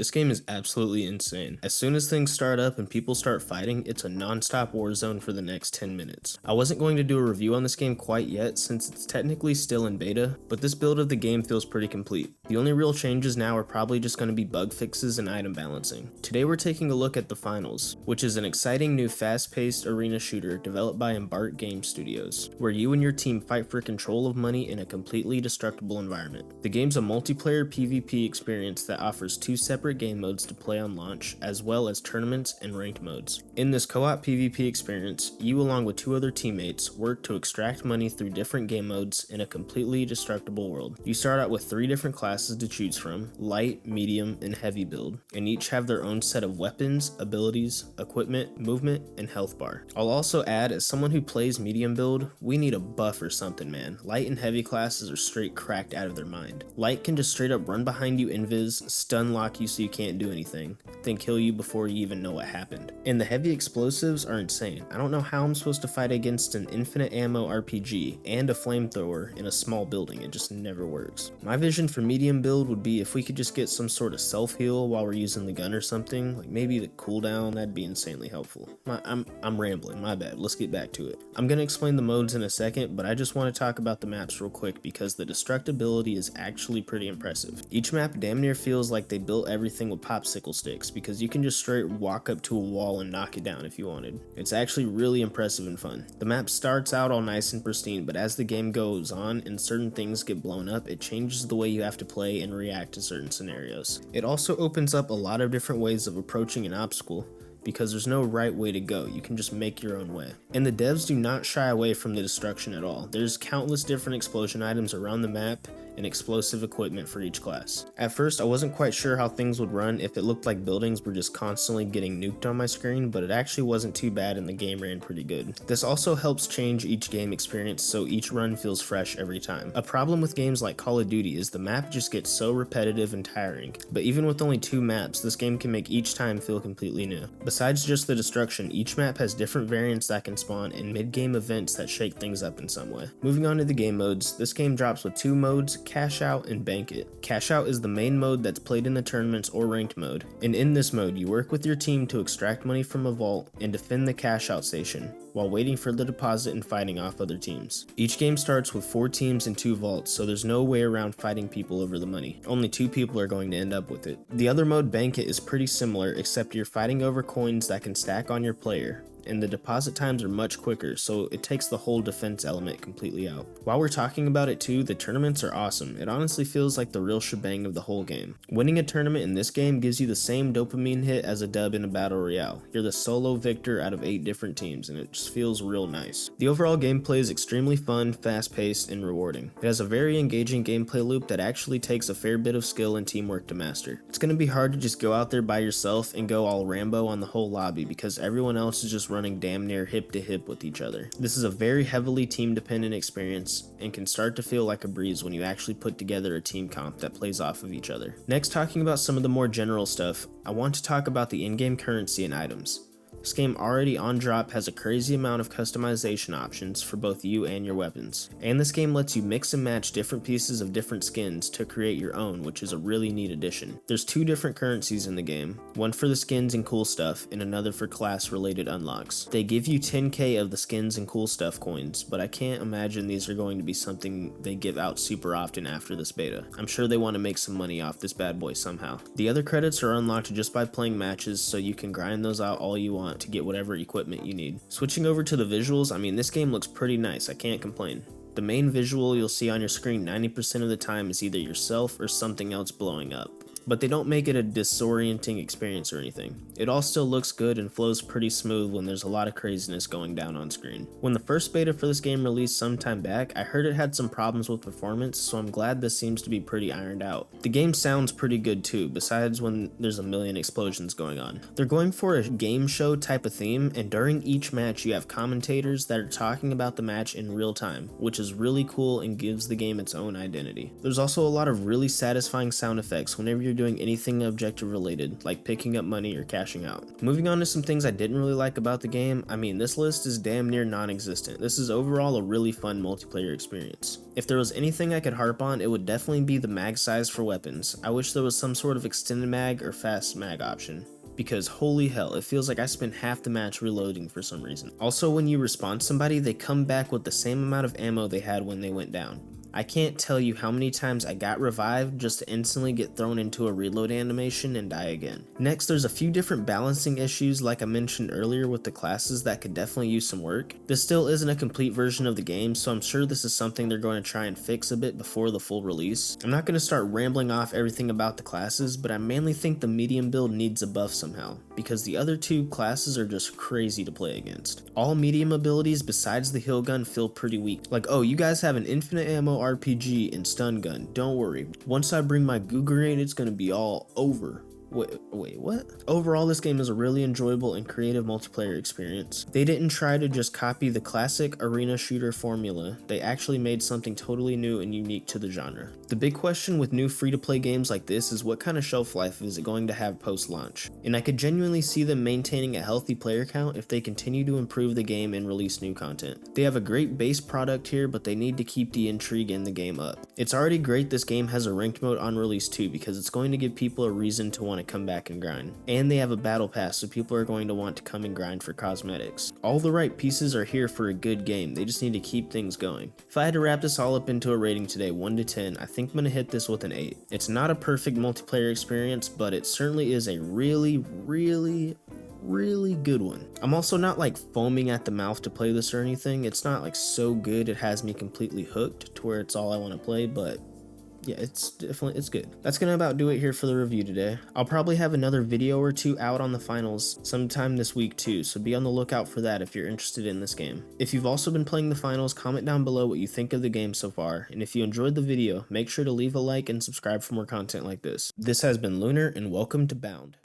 This game is absolutely insane. As soon as things start up and people start fighting, it's a non-stop war zone for the next 10 minutes. I wasn't going to do a review on this game quite yet since it's technically still in beta, but this build of the game feels pretty complete. The only real changes now are probably just going to be bug fixes and item balancing. Today we're taking a look at The Finals, which is an exciting new fast-paced arena shooter developed by Embark Game Studios, where you and your team fight for control of money in a completely destructible environment. The game's a multiplayer PvP experience that offers two separate game modes to play on launch, as well as tournaments and ranked modes. In this co-op PvP experience, you along with two other teammates work to extract money through different game modes in a completely destructible world. You start out with 3 different classes to choose from: light, medium, and heavy build, and each have their own set of weapons, abilities, equipment, movement, and health bar. I'll also add, as someone who plays medium build, we need a buff or something, man. Light and heavy classes are straight cracked out of their mind. Light can just straight up run behind you invis, stun lock you so you can't do anything, then kill you before you even know what happened. And the heavy explosives are insane. I don't know how I'm supposed to fight against an infinite ammo RPG and a flamethrower in a small building. It just never works. My vision for medium build would be if we could just get some sort of self-heal while we're using the gun or something, like maybe the cooldown. That'd be insanely helpful. I'm rambling, my bad. Let's get back to it. I'm gonna explain the modes in a second, but I just want to talk about the maps real quick because the destructibility is actually pretty impressive. Each map damn near feels like they built everything with popsicle sticks because you can just straight walk up to a wall and knock it down if you wanted. It's actually really impressive and fun. The map starts out all nice and pristine, but as the game goes on and certain things get blown up, it changes the way you have to play and react to certain scenarios. It also opens up a lot of different ways of approaching an obstacle, because there's no right way to go, you can just make your own way. And the devs do not shy away from the destruction at all. There's countless different explosion items around the map and explosive equipment for each class. At first I wasn't quite sure how things would run if it looked like buildings were just constantly getting nuked on my screen, but it actually wasn't too bad and the game ran pretty good. This also helps change each game experience so each run feels fresh every time. A problem with games like Call of Duty is the map just gets so repetitive and tiring, but even with only 2 maps, this game can make each time feel completely new. Besides just the destruction, each map has different variants that can spawn and mid-game events that shake things up in some way. Moving on to the game modes, this game drops with 2 modes: Cash Out and Bank It. Cash Out is the main mode that's played in the tournaments or ranked mode, and in this mode you work with your team to extract money from a vault and defend the cash out station, while waiting for the deposit and fighting off other teams. Each game starts with 4 teams and 2 vaults, so there's no way around fighting people over the money. Only 2 people are going to end up with it. The other mode, Bank It, is pretty similar, except you're fighting over coins that can stack on your player, and the deposit times are much quicker, so it takes the whole defense element completely out. While we're talking about it too, the tournaments are awesome. It honestly feels like the real shebang of the whole game. Winning a tournament in this game gives you the same dopamine hit as a dub in a battle royale. You're the solo victor out of 8 different teams, and it just feels real nice. The overall gameplay is extremely fun, fast-paced, and rewarding. It has a very engaging gameplay loop that actually takes a fair bit of skill and teamwork to master. It's gonna be hard to just go out there by yourself and go all Rambo on the whole lobby because everyone else is just running damn near hip to hip with each other. This is a very heavily team dependent experience and can start to feel like a breeze when you actually put together a team comp that plays off of each other. Next, talking about some of the more general stuff, I want to talk about the in-game currency and items. This game already on drop has a crazy amount of customization options for both you and your weapons. And this game lets you mix and match different pieces of different skins to create your own, which is a really neat addition. There's 2 different currencies in the game, one for the skins and cool stuff and another for class related unlocks. They give you 10k of the skins and cool stuff coins, but I can't imagine these are going to be something they give out super often after this beta. I'm sure they want to make some money off this bad boy somehow. The other credits are unlocked just by playing matches, so you can grind those out all you want to get whatever equipment you need. Switching over to the visuals, I mean, this game looks pretty nice, I can't complain. The main visual you'll see on your screen 90% of the time is either yourself or something else blowing up, but they don't make it a disorienting experience or anything. It all still looks good and flows pretty smooth when there's a lot of craziness going down on screen. When the first beta for this game released some time back, I heard it had some problems with performance, so I'm glad this seems to be pretty ironed out. The game sounds pretty good too, besides when there's a million explosions going on. They're going for a game show type of theme, and during each match you have commentators that are talking about the match in real time, which is really cool and gives the game its own identity. There's also a lot of really satisfying sound effects whenever you're you're doing anything objective related, like picking up money or cashing out. Moving on to some things I didn't really like about the game, I mean, this list is damn near non-existent. This is overall a really fun multiplayer experience. If there was anything I could harp on, it would definitely be the mag size for weapons. I wish there was some sort of extended mag or fast mag option, because holy hell, it feels like I spent half the match reloading for some reason. Also, when you respawn somebody, they come back with the same amount of ammo they had when they went down. I can't tell you how many times I got revived just to instantly get thrown into a reload animation and die again. Next, there's a few different balancing issues like I mentioned earlier with the classes that could definitely use some work. This still isn't a complete version of the game, so I'm sure this is something they're going to try and fix a bit before the full release. I'm not going to start rambling off everything about the classes, but I mainly think the medium build needs a buff somehow, because the other two classes are just crazy to play against. All medium abilities besides the heal gun feel pretty weak. Like, oh, you guys have an infinite ammo RPG and stun gun, don't worry. Once I bring my goo grenade, it's gonna be all over. Wait, what? Overall, this game is a really enjoyable and creative multiplayer experience. They didn't try to just copy the classic arena shooter formula, they actually made something totally new and unique to the genre. The big question with new free-to-play games like this is what kind of shelf life is it going to have post-launch? And I could genuinely see them maintaining a healthy player count if they continue to improve the game and release new content. They have a great base product here, but they need to keep the intrigue in the game up. It's already great this game has a ranked mode on release too, because it's going to give people a reason to want to come back and grind. And they have a battle pass, so people are going to want to come and grind for cosmetics. All the right pieces are here for a good game, they just need to keep things going. If I had to wrap this all up into a rating today, 1 to 10, I think I'm gonna hit this with an 8. It's not a perfect multiplayer experience, but it certainly is a really good one. I'm also not like foaming at the mouth to play this or anything. It's not like so good it has me completely hooked to where it's all I want to play, but yeah, it's good. That's gonna about do it here for the review today. I'll probably have another video or two out on the finals sometime this week too, so be on the lookout for that if you're interested in this game. If you've also been playing the finals, comment down below what you think of the game so far, and if you enjoyed the video, make sure to leave a like and subscribe for more content like this. This has been Lunar, and welcome to Bound.